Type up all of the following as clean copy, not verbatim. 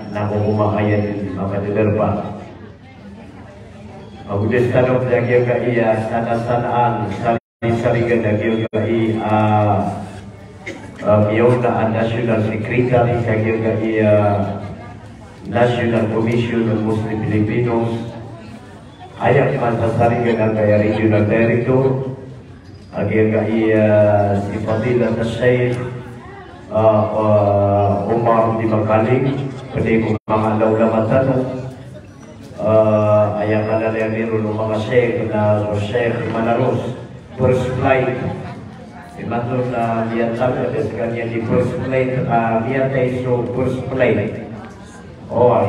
na kumakayan din makadilarpa. Mabudes tanong lagi ka iya sana-sanaan sari-sarigan lagi ka iya miyaw na ang National Secretary lagi ka iya National Commission of Muslim Filipinos ayak masasarigan ang kaya Regional Director lagi ka iya si Fadilah Sheikh Umar di Makaling pwede kong mga laulamatan ayang kalalero ng mga Sheikh na Sheikh Manaros first flight imatod na niyatag at kanya di first flight niyatay so first flight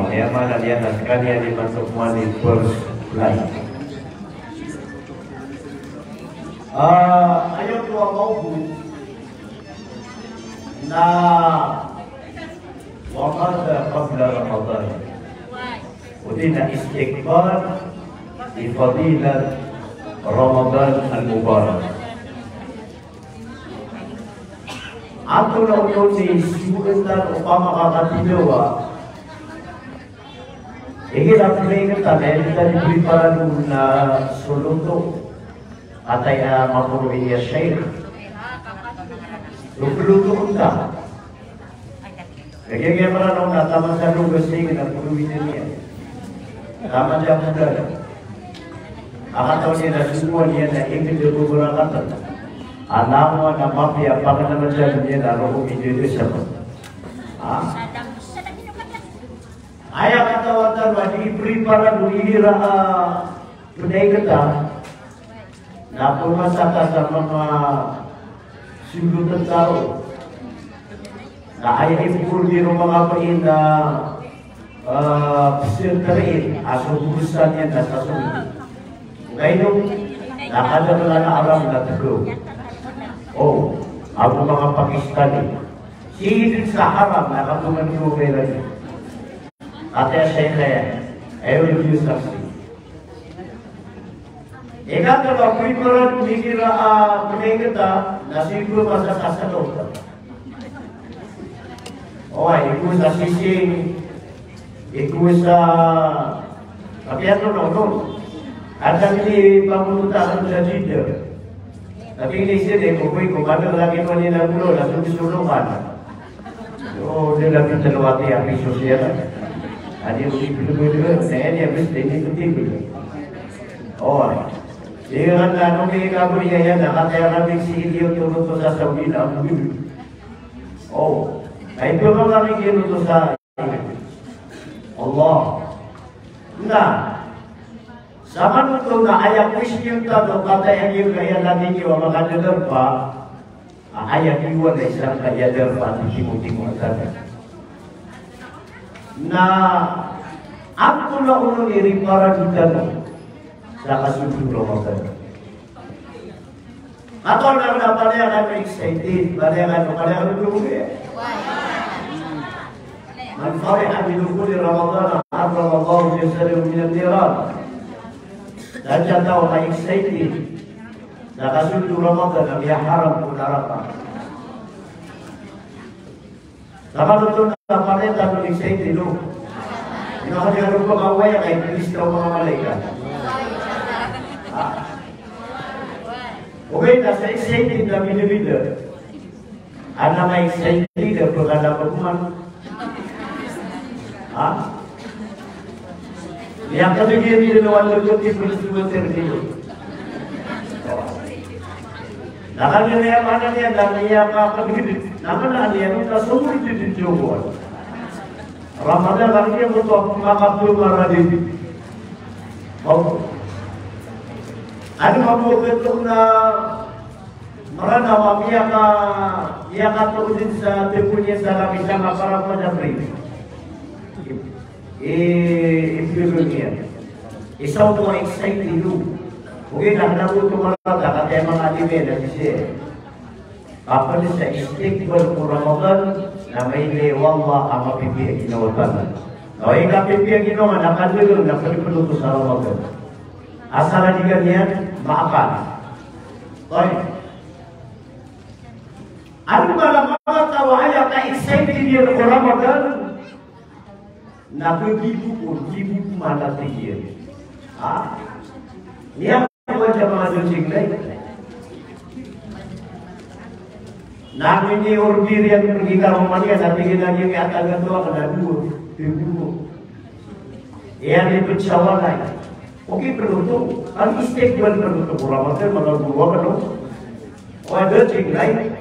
niyaman na niya at kanya di masukman di first flight ayaw ko ang maubo na وماذا قبل رمضان ودينا استكبار لفضيلة رمضان المبارك Ato na ulo ni Sibukan upama kakatilawa hirap na tanin na prepara na suluto atay mapuruin niya Sheikh luluto ka kaya para nung nataman sa lugas niya na puruin niya tama siya mo dala akataw niya na sumuan niya na ingin na buburakatan alam mo na mafia paka naman siya niya na roong Indonesia mo ayaw katawatan mag-ibri para luhira tunay kita na pumasa ka sa mga sulutan tao na ayaw ipurdi ng mga pain na filterin aso burusan yan na sa sulit ngayon nakadala na aram na tago ako mga Pakistani sihidin sa haram nakatungan ko pera niya kaya siya kaya ayaw yung saksi ikatalo prepara mikira tunay kita na siguro masa kasalot iku sa sising iku sa kapiato nono ada ini pamulutan sa jida tapi ini sini kukuy kumano lagi mo nila gulo langsung disulungan dia lagi terluati api sosial ada uji bilu-bilu saya ni habis ini penting dia kan nanu ke kabur ya nakataya kami si idiot turun sa Saudi na ay ito mga kami kinuto sa Allah na sa manuto na ayaw question ka doon katayan yung kaya natin yung makadadar pa ayaw iwan na isang kayadar pa at timong-timong na ako na unang iripara kita sa kasunod Ramadan ako na palayakan excited palayakan lumuli من فرح بدخول رمضان حرم الله جسده من النيران لجأته excited نقصد رمضان لم يحرم كل رقم لقد كنا فرحت excited له إنه ربما قوية كي تلستو mga malaikat وبيتا sa excited na binibida ada may excited na pagkalapaguman yang ketiga ini adalah wajib peristiwa terjadi. Nah, yang mana dia dan yang apa begitu? Nama dia itu semua itu dijual. Ramadan kali dia butuh makabul maradi. Ada mabu betul na merana mamia ka ia kata udin sa tepunya salam isang para pajabri. Influencer. Isaw to excited lu. Okay, naku to mga kaya mga anime na siya. Kapag sa istiqbal ko Ramadan na may wallah ang mapipiyag ginawatan. Okay, kapipiyag ginawa nakadulong na palipulo sa Ramadan. Asal di ganyan, maakan. Okay. Ano ba lang mga tao ay excited yun ko Ramadan? Nakikibu pun, kibu mana tinggi. Yang macam mana cingkai? Nabi ni orang diri yang pergi ke rumah dia, nanti kita lagi akan ketua kena dua. Yang dipercaya lain. Okey penutup, kalau istiqbal penutup Ramadan malam dua penutup. Ada cingkai.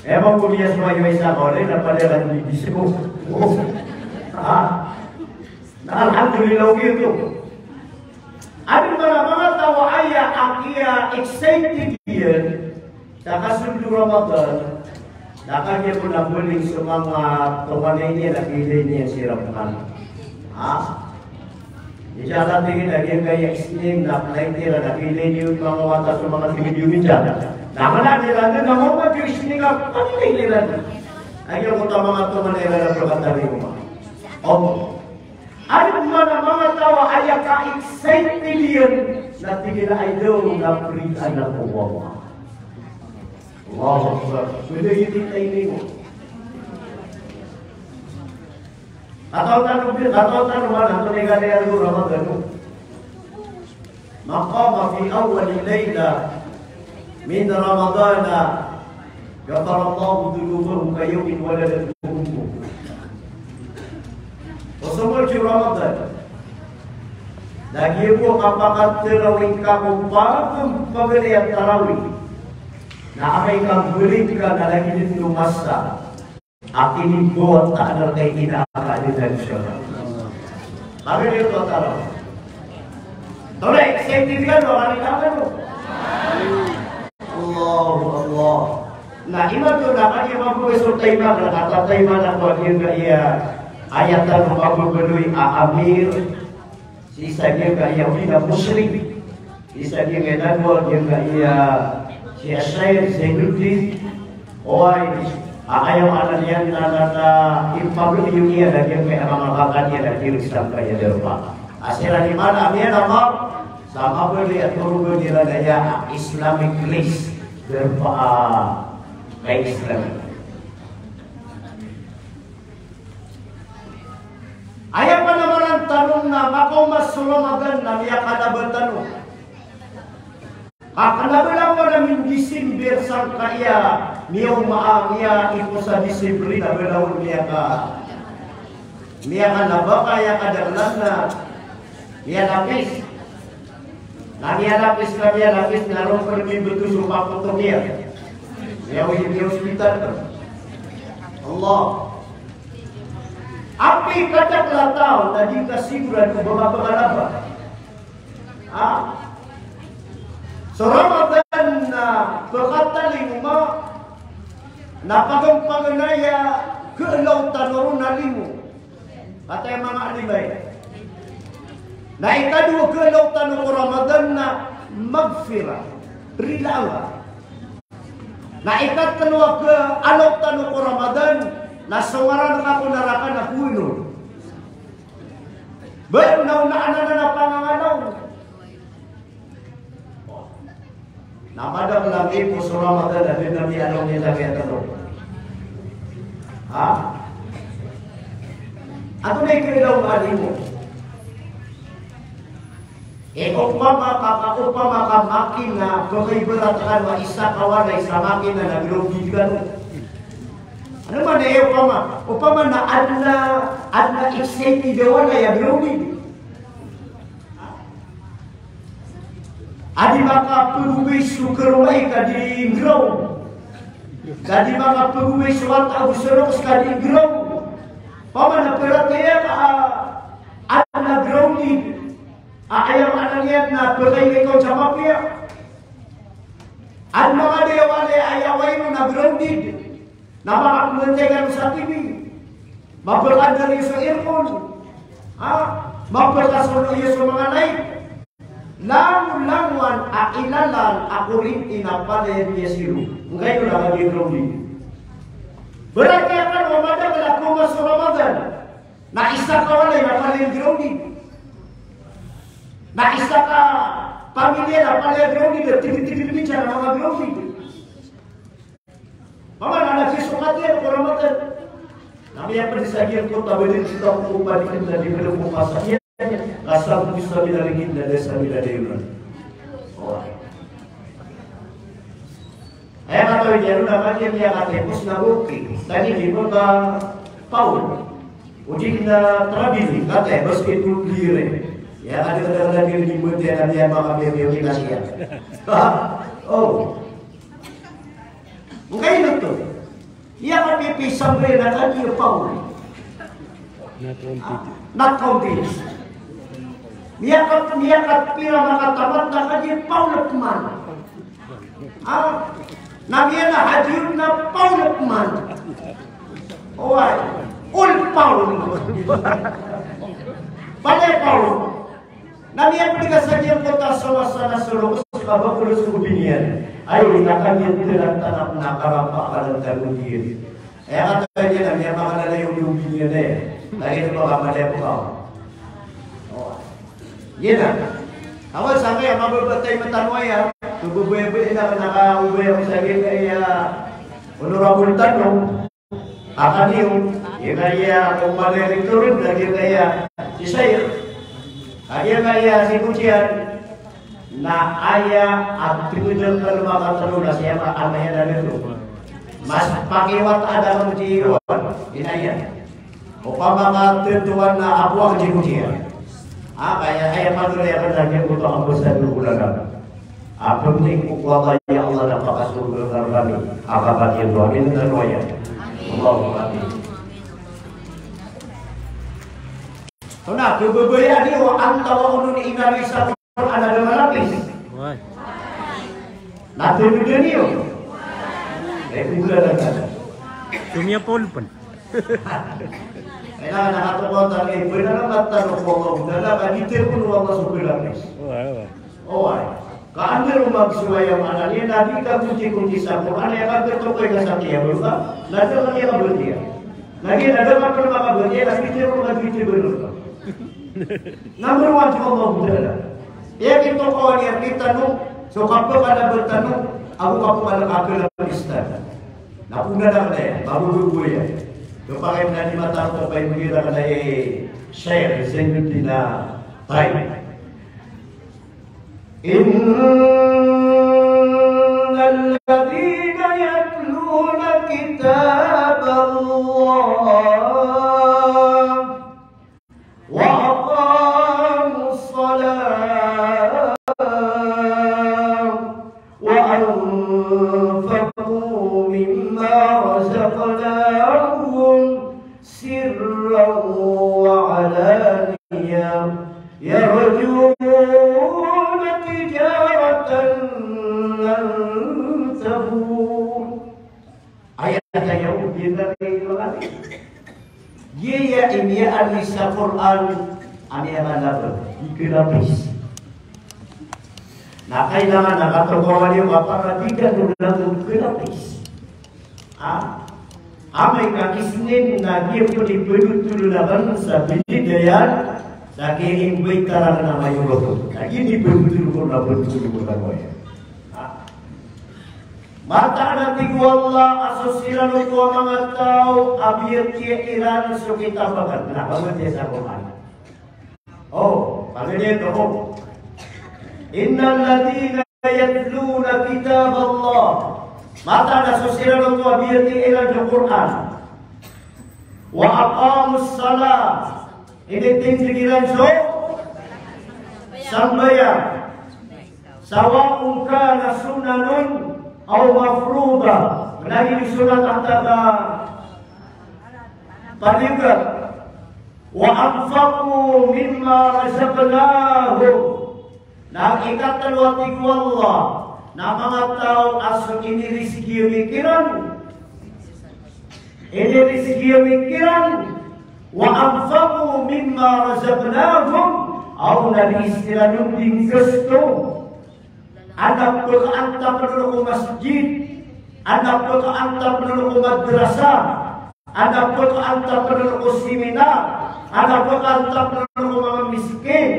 Emang kuliah semua yang bisa boleh dapat dia lagi di situ. Alhamdulillah gitu. Ada mana-mana tahu ayah akia excited dia. Tak sebelum Ramadan. Tak dia pun nak beli semangat. Teman ini lagi ini yang siramkan. Jalan tinggi lagi gaya Islam nak naik dia lagi ini orang wanita semangat video bincang. Nama dia lagi nama apa Islam apa ni lagi. Ayo kita mengatur mana yang berkata di rumah. Oh, ada mana tahu ayat kait sentilion nanti kita itu nak beri anak Allah. Allah Akbar. Sudah kita ini. Atau tan mana tu negara yang Ramadan. Maqam fi awal layla min Ramadan. Ghafara Allah dhunubahu kayawmin waladat ummuh. Semua di Ramadan. Lagi pun apakah terawih kamu pembelian tarawih. Nah apa yang kamu berikan lagi di masa. Akhirnya buat tak ada keinginan akan dari syurga. Tapi dia tahu tarawih. Toleh, sertifikat orang ini apa tu? Allah. Nah ini tu namanya mampu besok taimah. Kata taimah nak buat dia ia. Ayat al-Mu'abul Badui Amir sisa dia gaya Wina Musyrik sisa dia gaya Nadwal dia gaya si Asyair Zainuddin Oi ayam anaknya nana Impabul Yunia dan dia gaya Ramakakan dia dan diri sampai dia lupa asal di mana dia nama sama boleh turun dia gaya Islamic list berpa baik Islamic. Ayat panamaran tanong na makaw mas Ramadan na miya kada bertanong. Akala bilang mo namin Disember sang kaya miyaw miya ito sa Disember na bilang miya ka naba kaya kadaglan na miya lapis. Na miya lapis na ron permi betul sumpah potong miya. Miya di hospital. Allah. Api kata kelatau tadi kasiburan ke beberapa apa? So Ramadan na berkata lima napagang panganaya kelautan orang nalimu kata yang mga alimay na ikadua kelautan orang Ramadan na magfira rilawa na ikatkalwa ke alautan orang Ramadan nasawaran ako narakan na puno. Bayo naunaan na pangangalaw. Namadang lagi po sa Ramadan at nabi anong nilagay at tanong. Ato na ikilaw mali mo. Upama ka makina kagaibaratan wa isa kawanay sa makina na grogigan. Ano man na upama na adna excited wala ya grogi. Adi maka peruwi sukerwai ka di grow. Kadi maka peruwi suwata usurok ka di grow. Pama na perataya ka adna grogi. Ayam analiat na pergi kau jawab dia. Ad mga dewale ayaway mo na grounded. Na makakulantegan sa TV. Maberkan dari sa earphone. Maberkan sa mga light. Lang-langwan ailalan ako rin inapalaya niya siru. Ngayon na maging grounded. Berarti akan mamadag na kuma sa Ramadan. Na isa ka wala na palaya grounded. Na isa ka pamilya na palaya grounded at tipi-tipi bicara mga grounded. Mama na nagsisukat yan ako Ramadan. Namanya persisahir kota berdiri kita upah dikenal di belum pasarnya. Asal bisa bila lagi dari sabila dewan. Oh. Kata dia namanya dia kata pus nabuki. Tadi di kota Paul. Uji na terabili kata meski itu dire. Ya ada diri di muda dan dia makan dia kasih. Oh. Mungkin itu. Ia akan dipisah beredakan dia Paul. Not complete. Dia akan pira makatamat na dia Paul kemana? Nabi na hadir na Paul kemana? Oh, ul Paul. Pada Paul. Nabi yang berkata dia kota suasana seluruh sebab kulus kubinian. Ayo akan dia tidak tanam nakar apa kalau terbudir. Kata dia Nabi yang makan ada yang kubinian deh. Lagi tu apa dia kau. Oh, iya nak. Awal sampai yang mabuk betai metanwaya. Tubuh bebe nak ubay yang sakit kaya. Honorable tanong. Akan dia, ia kaya kembali turun lagi kaya si saya. Kaya kaya si kucian. Na ayah aktifkan kalau makan terus siapa anehnya dari itu. Mas pakai wat ada kucian. Inaya. Upama tentuan na apuang si kucian. Kaya ayah matur yang kerja untuk ambusan bulan. Apa penting kuasa ya Allah dapat kasih berkah kami. Apa bagian doa ini dan doa. Allahumma amin. Tuna kebebaya dia wa anta wa unun inna bisa ada dua lapis. Nanti video ni yo. Bulan ada. Dunia pulpen. Ina nak atau kota ni benar mata Allah. Dalam hadis pun Allah subhanahu lapis. Oh. Kami rumah suaya mana ni nabi ka kunci sapu ane ka betul ko ka sakya berubah nanti lagi ka berdia lagi ada apa maka berdia lagi dia rumah kita berubah number 1 Allah mudara ya kita ko ni kita nu so kapko kada bertanu aku kapko kada kakil istan na puna dah ada baru gue ya to pakai nani mata ko pai mengira kada share sentina time. إن الذين يتلون كتاب الله وأقاموا الصلاة وأنفقوا مما رزقناهم سرا وعلانية يرجون ayat yang dari Quran. Ia ini al-Isa Quran ani anak dikelapis. Nak kailangan nakatokawan yung aparadigan ng kelapis. Amay kakisnin na dia pun dipelutulunakan sa binidayan sa kihimbay karang na mayulog. Lagi dipelutulunan na betul-betul. Mata nanti Allah asosiran itu mga tao abiyat kia iran so kita bagat. Kenapa berjasa Quran? Oh, pagkanya ito. Innal ladina yatluna kitab Allah. Mata asosiran itu abiyat kia iran so Quran. Wa aqamus salat. Ini tinggiran so sambayang. Sawa'un kana sunanun atau mafruḍah, lagi di surat antara padigat wa anfaqu mimma razaqnahum nakikatan wa tiqwallah na mga tao aso ini rizki mikiran wa anfaqu mimma razaqnahum au naristiranum din gusto. Anak berkeantar penduduk masjid, anak berkeantar penduduk madrasah, anak berkeantar penduduk seminar, anak berkeantar penduduk orang miskin,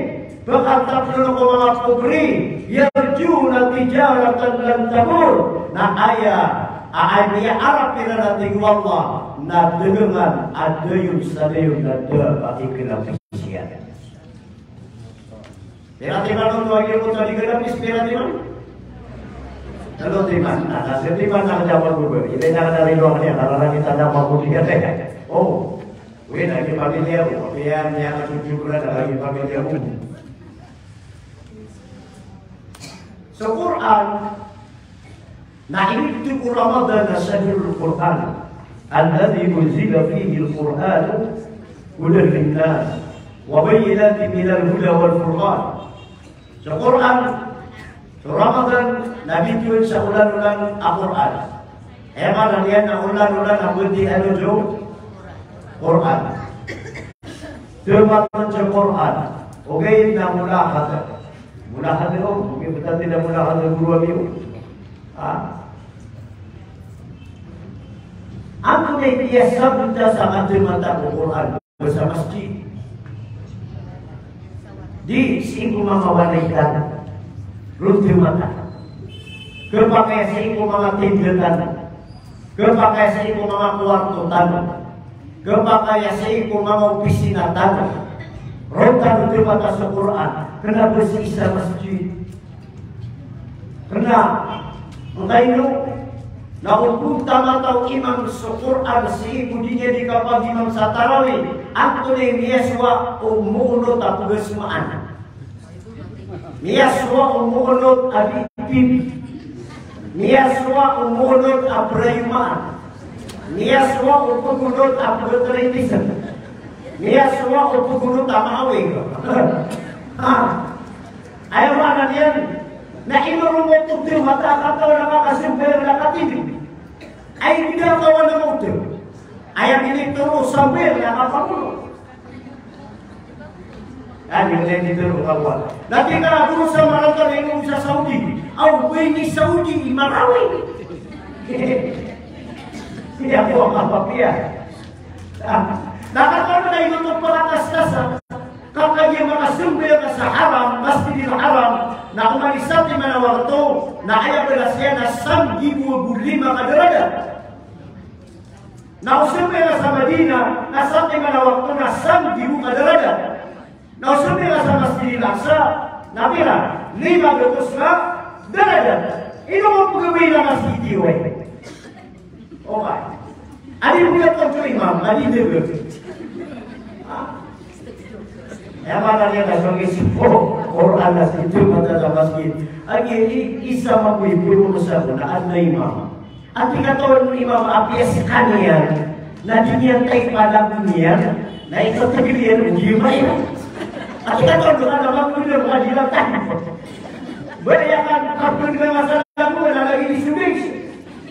berkeantar penduduk orang pugri, yarjuna tijaratan lan tabur. Nah ayah Dia Arab kira nanti wallah na dengan ada yung sadayong nada bagi kenapisian. Pera timan untuk akhir pun tadi kenapis pera timan. Kalau timan, nah timan nak jawab dulu. Ini nak dari luar ni, kalau kita jawab dulu dia tanya. Oh, weh nak dipanggil dia, biar yang cucu pula nak dipanggil dia. So Quran, nah ini itu Ramadan Syahrul Quran, alladzi unzila fihi al-Quran hudan lin-nas wa bayyinatin minal huda wal furqan. So Quran, Ramadan Nabi tuan saulan-ulan Al-Quran. Emang kalian nak ulan-ulan nak berhenti anuju Quran. Termakan Quran. Okey, nak mulahad. Mulahad itu, mungkin kita tidak mulahad guru abiu. Aku ni biasa kita sangat termata Quran bersama masjid. Di singgung mengawalikan runtuh mata. Kepakai singgung mengatindikan. Kepakai singgung mengakuartutan. Kepakai singgung mengopisinatan. Rontan runtuh mata Quran. Kena bersisa masjid. Kena mengailu. Namun utama tahu imam Quran si budinya di kapal imam Satarawi. Aku ni biasa umulut aku gesmaan. Biasa umulut adipin. Biasa umulut abrayman. Biasa umulut abretritisan. Biasa umulut amawing. Ayaw mana dia? Na inurumot util mata kataw na makasimper na katibig. Ay tidak kawan na util. Ayaw inituro sambil na kapamulo. Yan yung inituro kawan. Dati ka dulu sa marangkal yung sa Saudi. Aw, ni Saudi, Marawi. Hindi ako ang kapapia. Nakakaroon na yung pagkakastasan. Kakak dia makasumber ke haram, Masjidil Haram, na umarisati mana waktu, na ayah berasian na 1,025 derajat. Na usumber sa Madinah, na sati mana waktu na 1,000 derajat. Na usumber sa Masjidil Aqsa, na pira 500 derajat. Ino mo pagawin na masjid iwe. Okay. Adi punya kontrol imam, adi debe. Yang mana dia dah bagi sipo Quran dah situ pada dalam masjid. Lagi Isa mampu ibu besar nak ada imam. Arti kata imam api sekalian. Nah dunia tak pada dunia. Nah ikut kekelian ujian. Arti kata orang ada mampu dia beradilan tak. Beryakan kapun dengan masalah pun lagi di sini.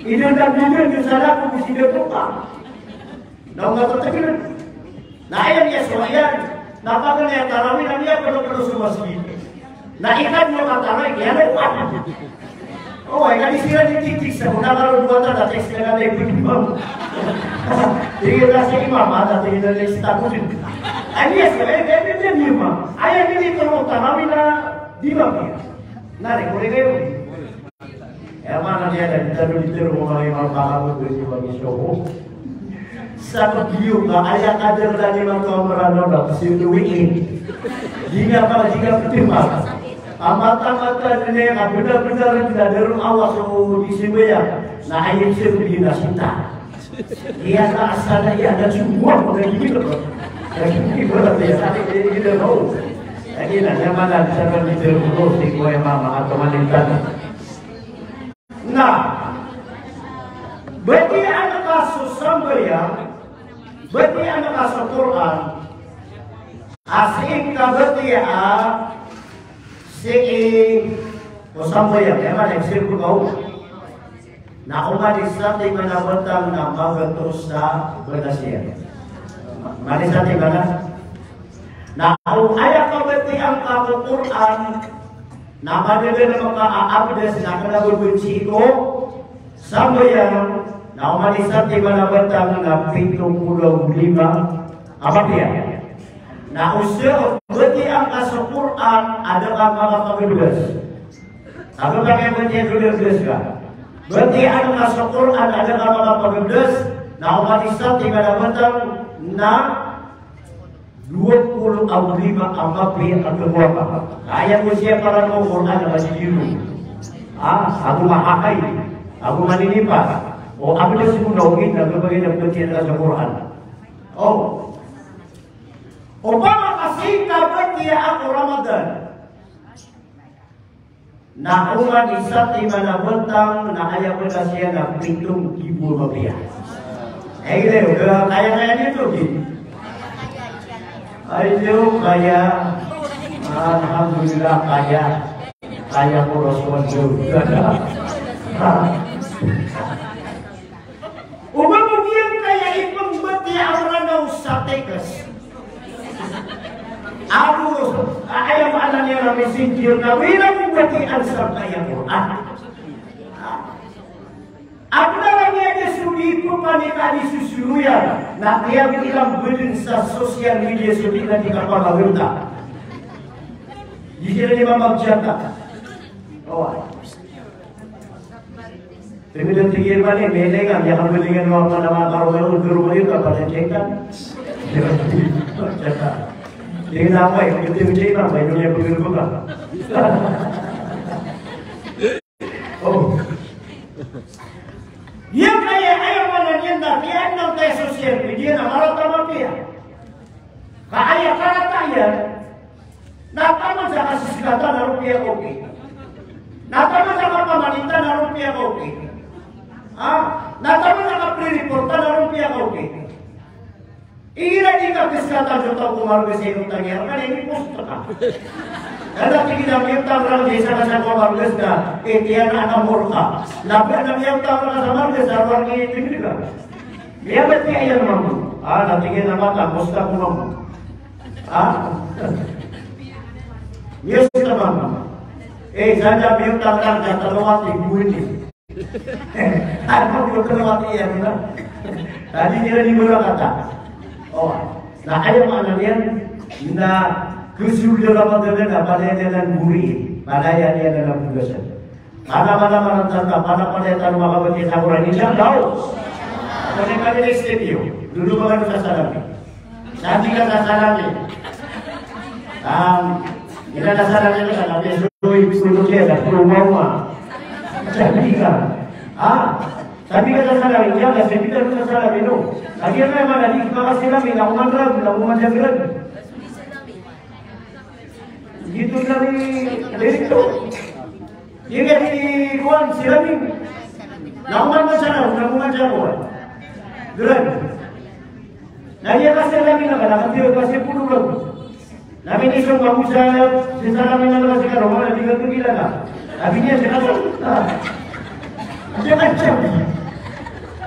Ini dah dunia di sana pun mesti dia buka. Nama terkelian. Nah ayam dia soalan. Napakan yang tarawih kami apa perlu semua masjid. Nah ikan mau tarawih ya lewat. Oh, ikan istilah di titik sebenarnya kalau dua tak ada istilah ada imam. Jadi rasa imam ada tidak ada istilah. Ini sebenarnya dia imam. Ayat ini kalau tarawih na di mana? Nari boleh ke? Ya mana dia ada di rumah imam bahagia bagi show. Sa biyo ka ayah kader dari mantu merano dah siluin. Jika apa jika bertimbang, amata-mata ini benar-benar tidak ada awas di sini ya. Nah ayat seperti nasita. Ia tak asal ia ada semua orang gitu. Jadi berarti tadi dia tahu. Jadi nanti mana bisa berbicara di kue mama atau mantan. Nah, bagi anak kasus sambil berarti anak asal Quran asing berarti si sampai yang mana eksir kau na umat Islam di mana bertang nama berterus dah berdasar mana satu mana na ayat kau berarti angka Quran nama dia nama abdes nak kena berbenci itu sampai yang nah, umat Islam di mana bertang na 75 apa dia? Nah, usia berarti angka Quran ada angka 12. Apa pakai berarti 12 kan? Berarti anu sa Quran ada mga pagbedes na umat Islam tinggal datang na 25 ang mapi ang keluarga. Kaya mo siya para mo Quran na masigiru. Aku mahakay, aku maninipas. O ako na simunawin na gabagay na pagkita sa Quran. Upama kasing kabati ako Ramadan. Na umat Islam di mana bentang na ayaw ko na siya na 7,000 rupiah. Gitu, kaya-kaya itu gitu. Ayo kaya, alhamdulillah kaya Rasulullah juga. Umam yang kaya ipang bati orang na usatekas. Aku ayam anaknya rame singkir na wirang bati ansar kaya Quran. Aku dalam ada suri panika di susu ya. Nak dia bilang belum sa sosial media suri nanti kapal lawirta. Di sini memang jatah. Tapi dan tinggi balik melengan jangan belingan apa nama kalau guru itu apa cekan. Jatah. Ini apa ya? Itu cerita apa Indonesia begini bukan? Dia kaya ayam mana dia nak dia nak kaya sosial media nak malah tamat dia. Kaya kaya, nak tamat jangan sesekata na rupiah oke. Nak tamat jangan pemerintah na rupiah oke. Nak tamat jangan pre-reporter na rupiah oke. Ira jika kesehatan juta kumar bersihut tangiar kan ini pustaka. Ada kita minta orang desa kasar kumar besda, etian anak murka. Nabi anak yang tahu kasar kumar besda orang ini juga. Dia berarti ayat mampu. Nanti kita makan pustaka mampu. Dia sudah mampu. Saja minta orang jatuh lewati bunyi. Aku belum lewati ya benar. Tadi dia di mana kata? Nah ayam anaknya na kesul dalam dengan pada dengan buri, pada yang dia dalam tugasan. Mana menantang, mana tahu maka bagi sakuran ini saya tahu. Mereka ini studio, dulu bagan sasaran. Nanti kan sasaran ini. Kita sasaran ini kan ada suruh dia ada rumah. Jadi kan, tapi kata salah ini ada sekitar kata salah minum. Akhirnya memang ada ikhlas silam yang lakukan jalan. Gitu dari itu. Dia di kuan silam ini. Lakukan jalan. Gerak. Nah dia kasih lagi nak dia kasih puluh lagi. Nabi ni semua musa sesalam yang kasih ke rumah dia juga gila lah. Abinya sekarang. Jangan cakap.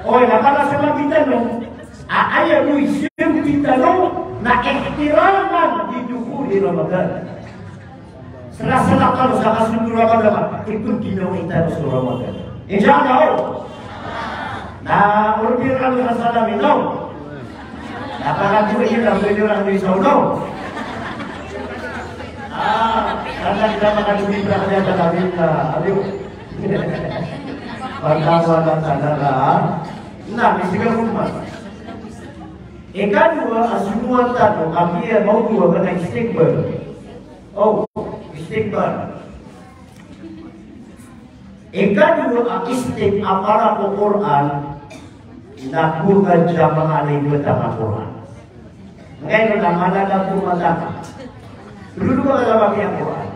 Nakala sama kita no. Ayah musim kita no. Na iktiraman di dukhul di Ramadan. Salah kalau sa kasunod Ramadan itu ginawa kita sa Ramadan. Insyaallah. Na urdir kami sa salam ino. Napakaguri kita pwede orang di Saudo. Karena kita makadumi berada kami aduh. Pertama dan saudara, bisikan rumah. Kedua, semua tahu kami mau dua kena istighfar. Istighfar. Kedua, istighfar para Quran nak bukan jamaah alih betapa Quran. Ngayon na malala po mataka. Dulu ka kalawag yung Quran.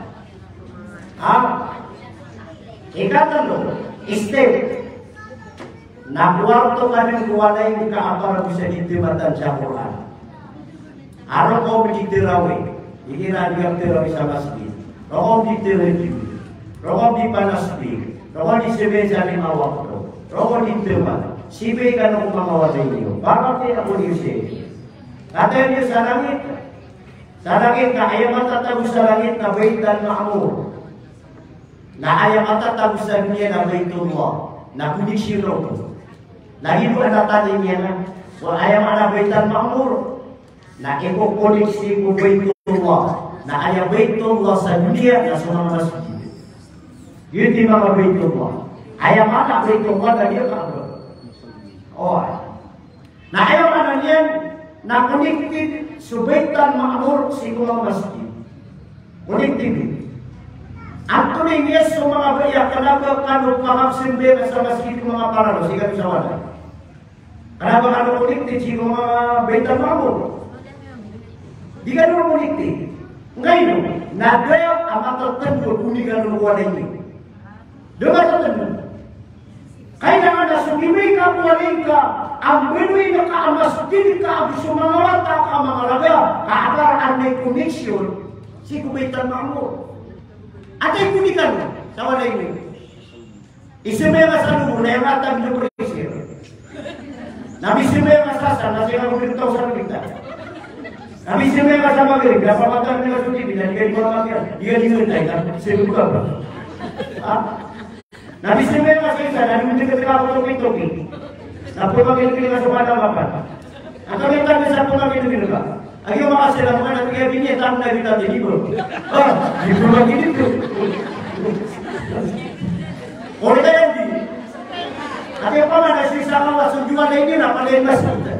Ikatalo, step. Na kwarto kami kuwalay ka apara bisa ditimatan sa Quran. Araw ko bigitirawi. Ikira diyan tirawi sa masjid. Roko ditirawi. Roko di panasbi. Roko di sebe sa lima waktu. Roko ditima. Sibe ka nung mamawalay niyo. Bakit ako niyo siya? Kata niyo sa langit. Sa langit na ayaw matatagos sa langit na bait dan ma'amur. Na ayaw matatagos sa dunia na baitullah. Na kudik siro. Na hidup anak tadi niya na. So ayaw mana bait dan ma'amur. Na ikukudik si ku baitullah. Na ayaw baitullah sa dunia na sunang masjid. Yun di mga baitullah. Ayam mana berhitungan dari dia kan? Oh, nah ayam mana dia? Nak kunikti subaitan makmur si kumang masjid. Kunikti. Anto ni Yesus mga baya kenapa kanu pangapsin bela sa masjid mga paralo si kanu sawala. Kenapa kanu kunikti si mga baitan makmur? Di kanu kunikti. Ngayon, nadayo ang matatanggol kunigan ng wala ini. Dengar tertentu. Kailangan na sumimay ka, puwaling ka, ang binuwi na ka, ang masjid ka, ang sumangawat ka, ang mga laga, kaagaraan may koneksyon, si kumaitan mo. At ay kunikan mo, sa wala ini. Isimay ka sa lumo, na yung atang yung koneksyon. Nabisimay ka sa saan, na siya kung pinutaw sa lumita. Nabisimay ka sa magaling, na pamatang nila suti, binanigay mo naman yan. Iyan yung nilay, sino ka ba? Nabisimay ka sa isa, nabisimay ka sa topi-topi. Napumagin ka sa mga mapan. Ang kamitan ka sa pumagin ka. Ang yung mga sila mga natigay niya, tamo na kita din libro. Di pumagin ito. Uli ka yan din. At yung pala, nasisa ka nga, sunjuan na hindi na, palayin mas kita.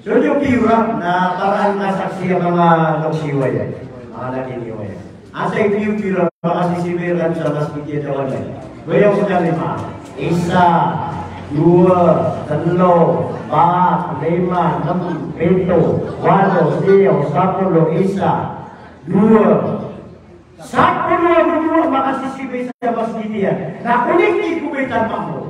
So yung pira na parang nasaksi ang mga nagsiwa yan. Mga naginiwa yan. Asa yung pira, makasisibiran sa masjid yan wala. Bayang sa lima. Isa, dua, tatlo, empat, lima, enam, pito, walo, siyaw, sapulo, isa, dua. Sapulo makasisibay sa masjid yan. Nakunik ikubitan mo.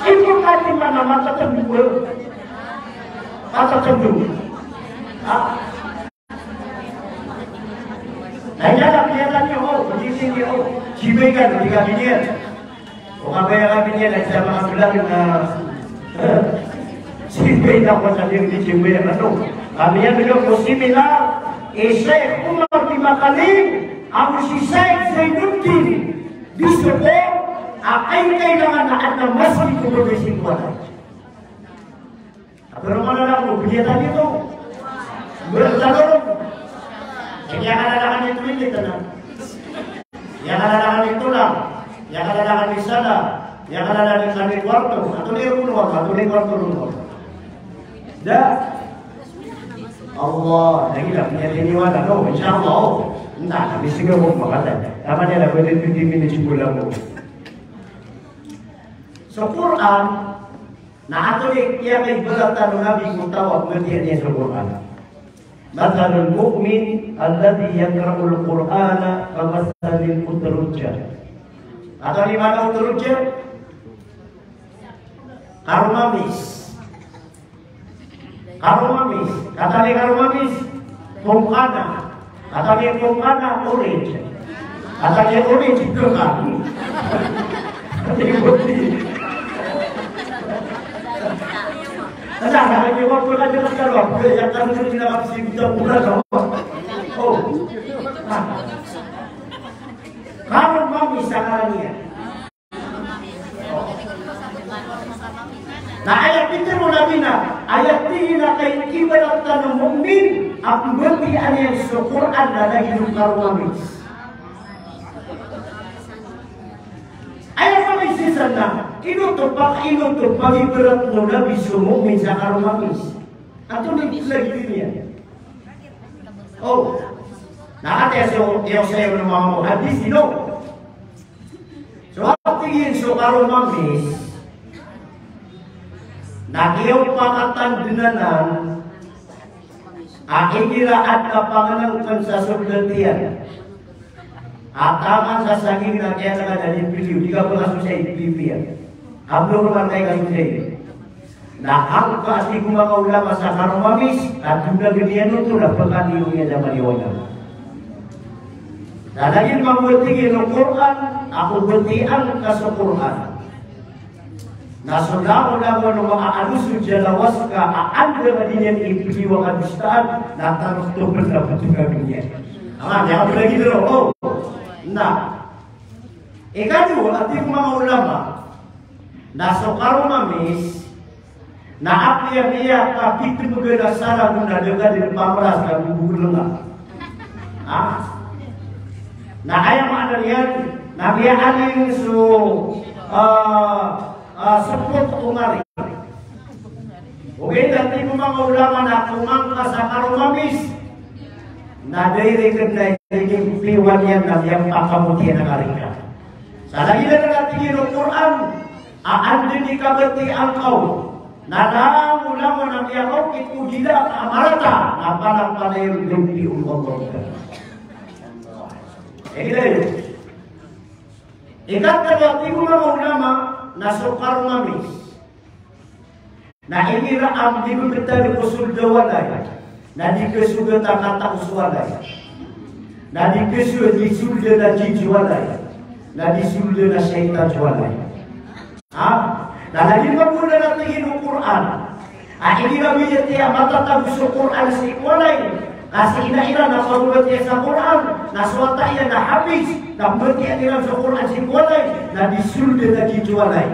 Importante mana mata terbuka, mata terbuka. Nanya lah kelihatannya begini dia cibekan di kabinet. Orang bayar kabinet dan saya mengambil cibekan apa saja di cibekan itu. Kabinet beliau musimilah, Syekh Umar bin Makalim, Abu Syekh Zainuddin disebut. Akan kailangan na at na masjid ko berbising kuala. Pero malalaman mo, bilyetan ito. Bertalon. Yang kadang-kadang itu ini tenang. Yang kadang-kadang itu lang. Yang kadang-kadang di sana. Yang kadang-kadang di kwarto. Atau di rumah, atau di kwarto rumah. Dah. Allah, lagi lah punya tiniwan ano, insyaallah. Entah, kami segera mau makan. Tama niya na pwede 20 minutes bulan mo. So Quran, na ato niya kay balatan ng Nabi kung tawag ngerti niya sa Quran. Mathalul mu'min alladhi yakra'ul Qur'ana kamathalil utrujja. Atau di mana utrujja? Karumamis. Karumamis. Kata ni karumamis, pungkana. Kata ni pungkana, orange. Kata ni orange, kekaki. Kata ni putih. Nah, kalau waktu lagi kalau yang kami tidak habis kita pula sama. Oh, kalau mami sakaranya. Nah ayat itu mulanya ayat ini nak ibarat tanam mukmin aku berarti ayat Quran adalah hidup karumami. Ayat apa isi sana? Inutup bagi berat muda bisa mukmin sakar mamis. Atau lagi dunia. Oh, nah ada yang saya mau hadis itu. Soal tinggi sakar mamis. Nah kau pakatan denanan. Akhirnya ada panganan sasudatian. Ataman sasaging na kaya na dari pilih, di ka pula susah pilih. Ablo naman kay kasusay. Na ang kaasi kong mga ulama sa karumamis at yung nagadiyan ito na pagkatiyo niya sa maliwanag. Na laging mabutigin ng Quran, ako butian ka sa Quran. Nasulaw na mo ng mga alusun dyan lawas ka, aanda na din yan ipiliwang kadustaan, natanong ito pagdapat yung gawin niya. Ang yan, lagi dito, oh. Nah, ikadua, at yung mga ulama, nasa karumamis, Na dia tapi itu bergerak salah guna dengan di pamras dan buku lengah. Nah ayam ada lihat, Nabi Ali su sepuluh umari. Oke, nanti memang ulama nak kumang kasar mamis. Nah dari kedai ini piwan yang Nabi pakamuti nagarika. Salah kita nanti di Quran, anda dikabati engkau. Nada ulama Nabi Yakub itu tidak amarata apa yang lebih Allah. Ini ikat kedua ulama nasukar mamis. Nah ini raam di betul usul jawabai. Nah di kesudah kata usualai. Nah di kesudah disudah dan jijualai. Nah disudah dan syaitan jualai. Dan lagi mula nanti hidup Quran. Ini kami jadi mata tahu Quran sekolai. Kasih ina nak baru baca Quran. Nak suata ia nak habis. Nak baca ina Quran sekolai. Nak disulde nak dijualai.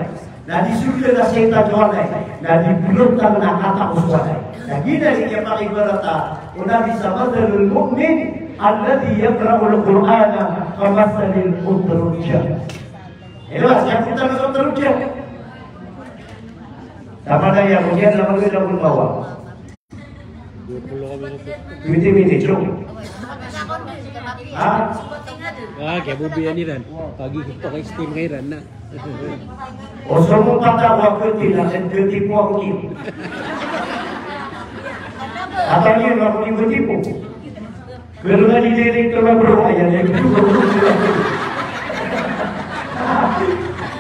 Nak disulde nak syaitan jualai. Nak dibelutkan nak kata usualai. Nah gini dia pakai berkata. Una bisa badalul mu'min alladhi yaqra'ul Qur'ana kamathalil udrujah. Jelas yang kita masuk udrujah. Sama ada yang kemudian nama kita pun bawa 20 minit cukup. Kayak bubi ni Ran. Pagi kita pakai steam kay Ran na. Semua patah waktu tidak dan tertipu aku ni. Apa ni yang aku tipu? Kerana di direktur berapa yang itu.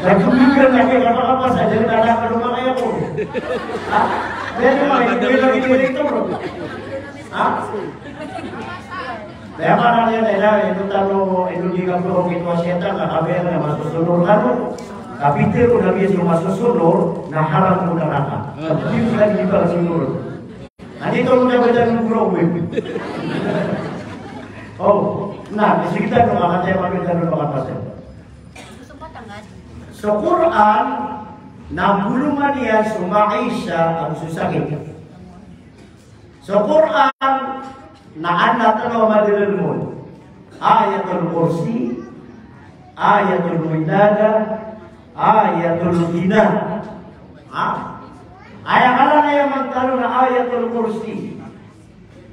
Aku juga lagi apa saja ada ke rumah ayah aku. Dia cuma itu lagi itu bro. Dia mana dia itu tahu itu juga bro itu setan lah habis yang masuk sulur lalu. Tapi itu udah biasa masuk sulur, nah haram pun neraka. Tapi lagi di bawah sulur. Nanti kalau udah baca bro. Oh, nah di sekitar rumah saya mampir dan rumah pasien. So Quran na buluman yan sumaisha ang susakit. So Quran na anak na madilun ayatul kursi, ayatul muidada, ayatul dina. Ayat Allah na yang magkaroon na ayatul kursi.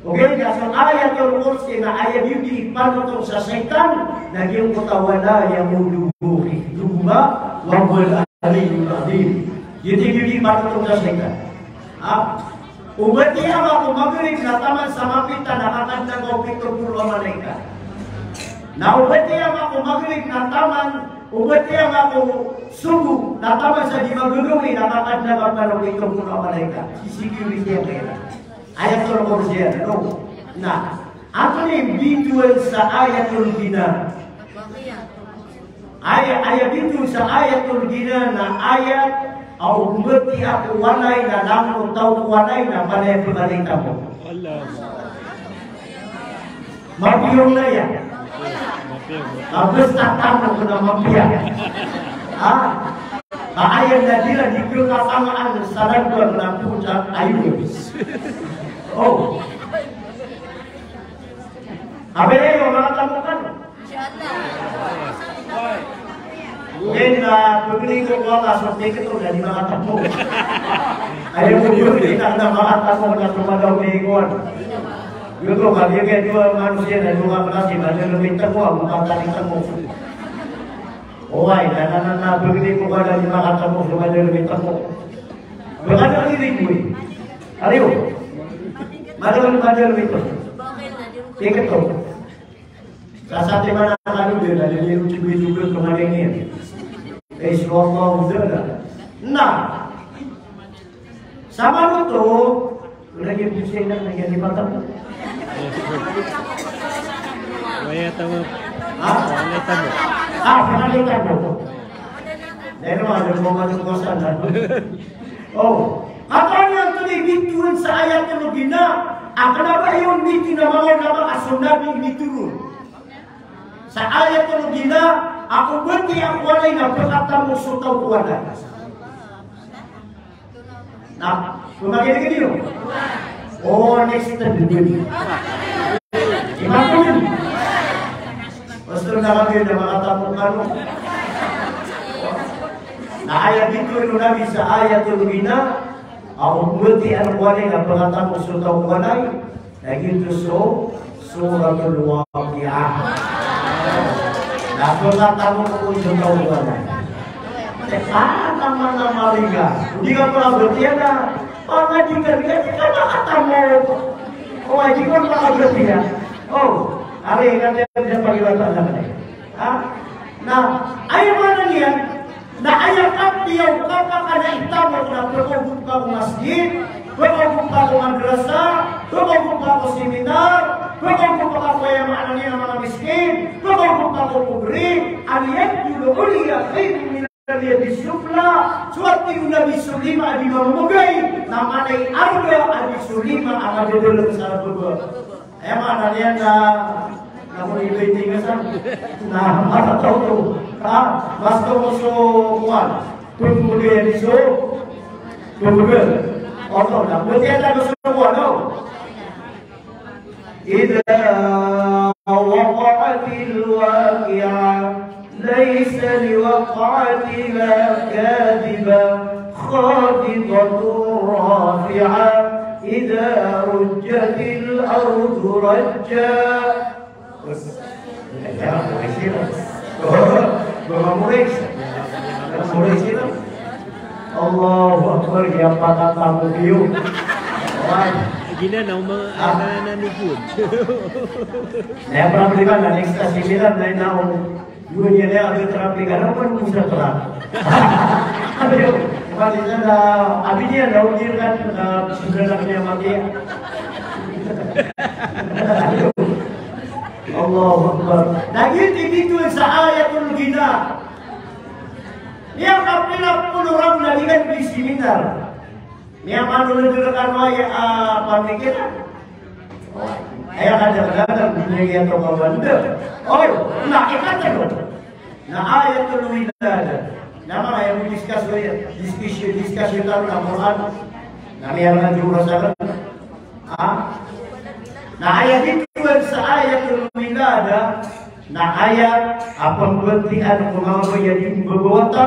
Okay, so ayatul kursi na ayat yung ipanutong sa setan, naging kutawala yang mulubuhi. Luma Wabul Alim Adim. Jadi patut kita sekat. Ubat dia aku maghrib na taman sama pita nakakanta ko pitupul malaikat. Na ubat dia aku maghrib na taman, ubat dia aku subuh na taman sa di magurumi nakakanta ko pitupul malaikat. Security yang kaya. Ayatul Kursi no. Nah, apa ni biduan sa ayatul dina? Ayat itu sa ayatul dina na ayat au berti aku walai na lamu tahu walai na pada pemerintah mo. Allah. Mapiong na ya. Abis tatam ko na mapia. Ayat na dila di kekasamaan saran ko na puncak ayu. Oh. Abang yo mga tamukan. Insyaallah. Then pagli ko langsung tiket tu dari mga tamu. Ayaw mo yun, kita na mga tamu na tumagaw ni Iguan. Yun ko, kaya dua manusia na dua manasi, malulumitan mo, ang makatalitan mo. Oy, kananan na pagli ko dari mga tamu, malulumitan mo. Bagaimana ini gue? Ariyo, malulumitan. Tiket tu. Kasati mana kalau dia ada dia juga kemarin ini. Islamah udah. Nah, sama itu lagi pusing dan lagi di mata. Waya tamu. Waya tamu. Pernah lihat tamu. Dari mana mau masuk kosan dan. Oh, apa yang tadi bituin saya kalau gina? Kenapa yang bikin nama asal ini turun? Sa ayat kalau gina, aku berarti aku walay na berkata mo sutaw kuwala. Nah, kumagin niyo. Oh, next time din. Imakun. Basta na kami na makatapukan mo. Na ayat itu yung nabi sa ayatul ghina. Ang buti ang wali na pangatapos sa tawanan. Naging so suratul waqi'ah. Napakatamo ko sa tawanan. Teka naman na mariga. Hindi ka pala bertiyan na. Pangajikan ka, di ka nakatamo. O, hindi ka pala bertiyan. Oh, hari kan dia pagilatan na kanay. Ha? Na, ayaw mo na niyan, na ayaw ka piyaw ka na itamo na pagkakong ka kong masjid, pagkakong ka kong madrasa, pagkakong ka kong seminar, pagkakong ka kong yamaan niya ng mga miskin, pagkakong ka kong kubri, aliyan yung uliya kayo dia disufla, suatu yung Nabi Sulima di mamugay, namanay arga adi Sulima akan duduk sa bubur. Mana dia namun itu tinggasan, nah apa tahu tu, masuk kuan, tunggu dia disu, tunggu, atau nak berarti ada semua tu. Idza waqa'atil waqi'ah ليس لوقعتها كاذبة خافضة رافعة إذا رجت الأرض رجا الله أكبر يا patah tamu biu. Gina na nipun. Saya pernah berikan dan ekstasi bilang dari naung dunia dia agak teraplikan apa musa terang. Aduh, kali sana abinya dah ujir kan sebenarnya mati. Allahu Akbar. Lagi itu sa ayatul ghina. Yang kapilah pun orang dari kan di seminar. Yang mana mendengarkan waya pemikiran. Ayah kadang-kadang dunia atau benda. Oh, nak ikatan tu. Nah ayatul wiladah. Nama yang diskusi tentang Al-Quran. Nama yang akan diuruskan. Nah ayat itu sa ayatul wiladah. Nah ayat apa berartian kumau jadi berbuata.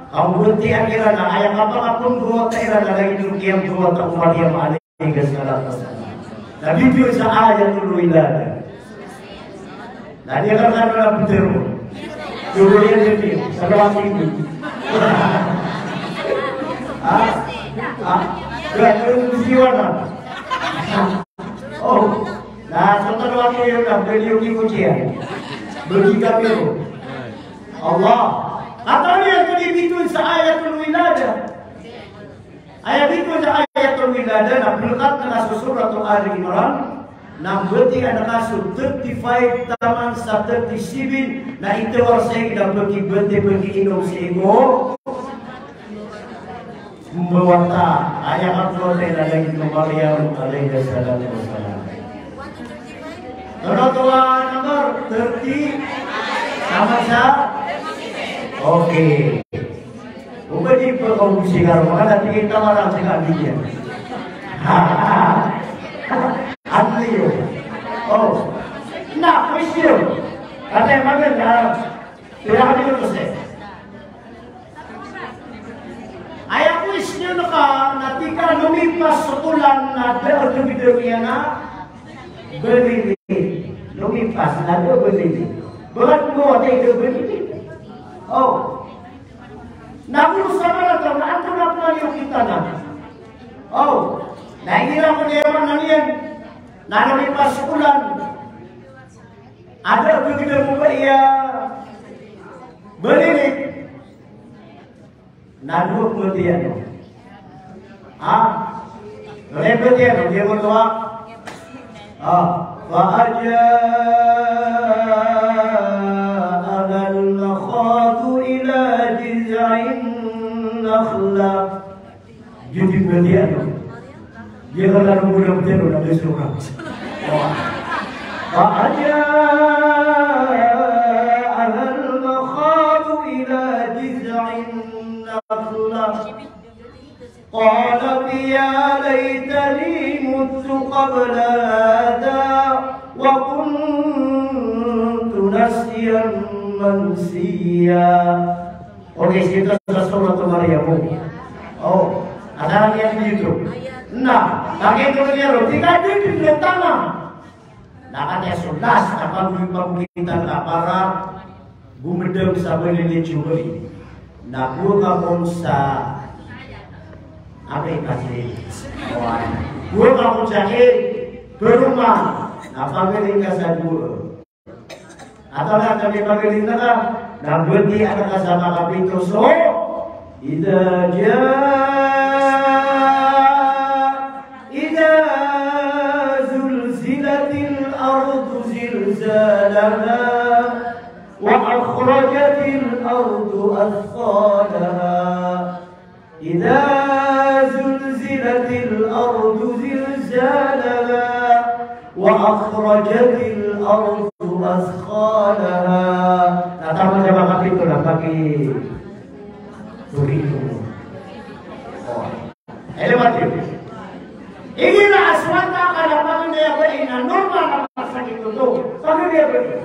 Kamu berartian kira nah ayat apa pun berbuata kira lagi itu kiam berbuata umat yang ada hingga sekarang. Nabi itu sa ayatul wiladah. Nah dia kan dalam betul. Dulu dia jadi salawat itu. Berarti siwana. Oh, nah setelah waktu yang dah beliau diujian, bagi kami Allah. Atau dia tadi itu ayatul wiladah. Ayat itu ayatul wiladah. Nah berkat kena surat Ali Imran. Nah berarti ada kasus 35 taman 37. Nah itu orang saya kita pergi inum sego. Membawa ayat Al-Quran lagi Maryam alaihi salam. Tua nomor 30 sama saya. Oke. Bukan di perkomisi kalau mana nanti kita marah dengan dia. Asli. Oh. Nah, question. Kata mana dah? Tidak ada proses. Ayah question ka natika lumipas sebulan na berbeda na berdiri. Lumipas na berdiri. Berat mo ada itu berdiri. Oh. Namun sama dalam antum apa yang kita nak? Oh. Nah inilah pendewan kalian. Nah lumipas sebulan. Ada begitu mulia berdiri. Nadu kemudian, kemudian dia berdoa, wajah agal makhadu ila jiz'in nakhla. Jadi kemudian dia kalau mudah betul nak bersuara. Wajah agal makhadu ila jiz'in قال يا ليتني مت قبل هذا وكنت نسيا منسيا. Oke, kita surat Maryam. Oh, ada yang gitu. Nah, kakek kemudian roti kadir di tanah. Nah, katanya sudah, akan kita para gumedem sampai lili curi. Nah, gua kamu sa apa kasih? Gua kamu cari berumah. Apa mereka sadul? Atau nak kami bagi kita? Nah, berarti ada sama kapito so. Idza zulzilatil ardu zilzalaha wa akhrajatil ardu athqalaha. Idza zulzilatil ardu zilzalaha wa akhrajatil ardu athqalaha. Tama sama kapito na bagi Turido. Elevatif. Inilah aswata kalapan dia berina normal apa sakit itu. Tapi dia ber.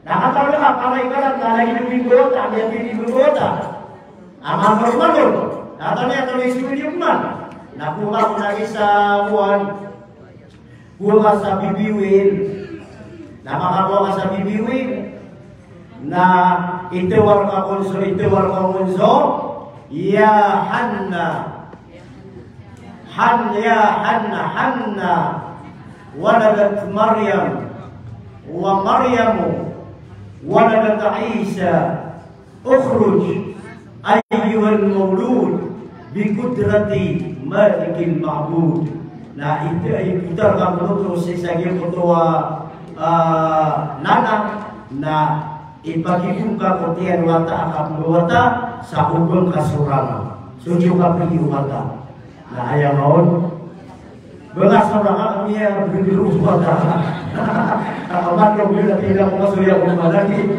Nah kalau dia apa ikalan kalau hidup di kota dia di kota. Amal normal. Katanya kalau isi hidup mana? Nah buka lagi sawan. Buka sabi biwil. Nah maka buka sabi biwil. Nah itu warga konso. Ya Hanna waladat Maryam wa Maryamu waladat Isa ukhruj ayyuhal mawlud bi qudrati malikil ma'bud. Nah itu kita akan terus sesagi ketua nana na ipagibuka kotian wata akan wata sa ubang kasurana suju ka pergi wata. Nah ayah maun belas orang kami yang berdiru wata amat kau bila tidak masuk yang rumah lagi.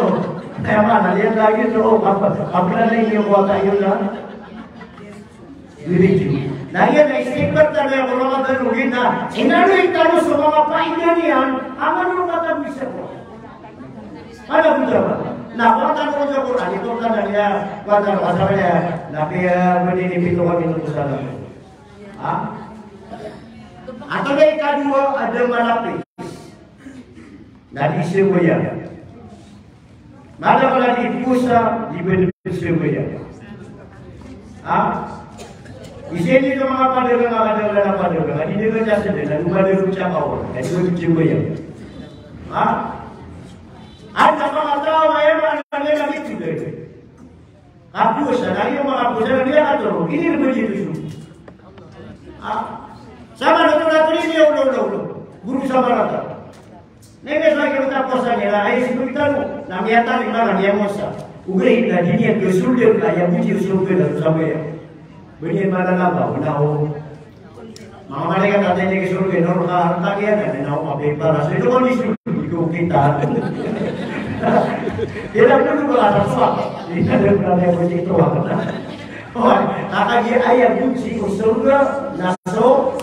Oh mana dia lagi tu apa lagi yang wata yuna diri. Nah ia istighfar tadi yang orang baru kita inalu itu semua apa ini aman lu kata bisa. Ada beberapa. Nah, kalau kita Quran itu kan dia baca bahasanya Nabi berdiri pintu kami itu salah. Atau yang kedua ada malapis. Dari Sebuya. Mana kalau di pusat di Sebuya. Di sini itu mengapa ada apa dengan di negara jasa dan rumah dia ucap awal. Dari Sebuya. Ada pengetahuan yang mana lagi tidak. Hapus, ada yang menghapus dia atur. Ini begitu. Sama rata ini ya udah. Guru sama rata. Nege lagi kita posanya lah. Ayo situ kita lu. Namanya tadi mana dia mosa. Ugri dah dunia kesulitan kaya puji surga dan sampai. Benih mana apa? Menau. Mama mereka katanya ke surga normal harta dia dan menau apa balas itu kondisi itu kita. Dia dah dulu berada suap. Dia dah berada puji itu. Oh, kakak dia ayat puji surga naso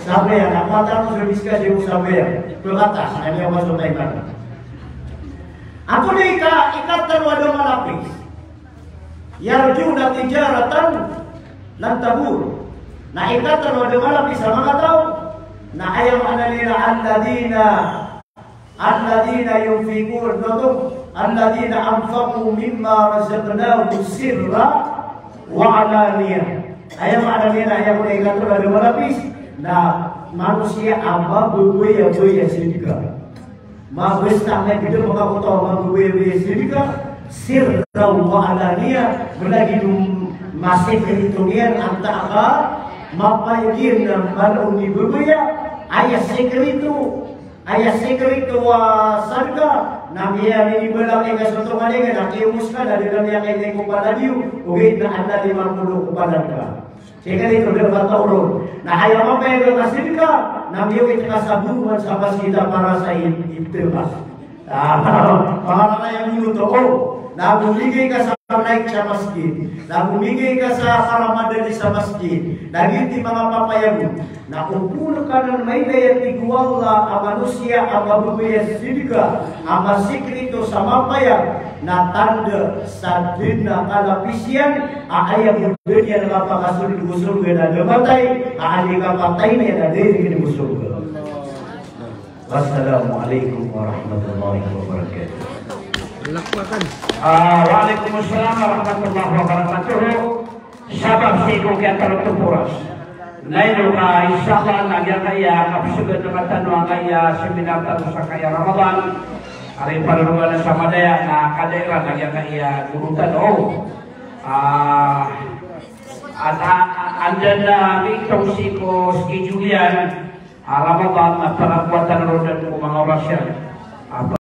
sampai yang apa tahu sudah diskusi sampai ke atas. Ini yang masuk iman. Aku ni ikatan wadah malapis. Yarjuna tijaratan lan tabur. Nah ikatan wadah malapis sama kata tahu. Nah ayam analina alladina yunfiqun tutup alladina anfaqu mimma razaqnahum sirra wa alaniyah. Ayam analina ayam ikatan wadah malapis. Nah manusia apa berbuaya sedekah. Mabes tangan kita mengaku tahu mabes sedekah sirra wa alaniyah berlagi masih perhitungan antara mapayagin ng malong ibubaya ayah sekreto wa sarga namiya ni belang yang sotongan yang nakiumus ka dari dalam yang kay ko paladiu ugit na anda 50 kupalan sekreto berbata urun na ayaw mapayag kasil ka namiyo ito kasabuhan sa kita para sa itibas. Mga yang minuto na bumigay ka sa naik sa masjid, na bumigay ka sa karamadali sa masjid, nagiti mga papayago, na kumpul ka ng may dayat iguwala ang manusia ang mabubiyas silga, ang masikrito sa mapayag, na tanda sa din na kalapisian, aayang dunia na mapakasunod gusto na lumatay, aali ka patay na yan na diri gusto. Wassalamualaikum warahmatullahi wabarakatuh. Lakwakan. Waalaikumsalam warahmatullahi wabarakatuh. Sabab sigo kaya tarutupuras. Nailo ka insyaallah nagya kaya kapsugod na tanong kaya seminar tanu sa kaya Ramadan. Ari paruruan sa Madaya na kadera nagya kaya gurutan andyan na itong siko schedule yan Ramadan na panabuatan rodan ko mga orasyan.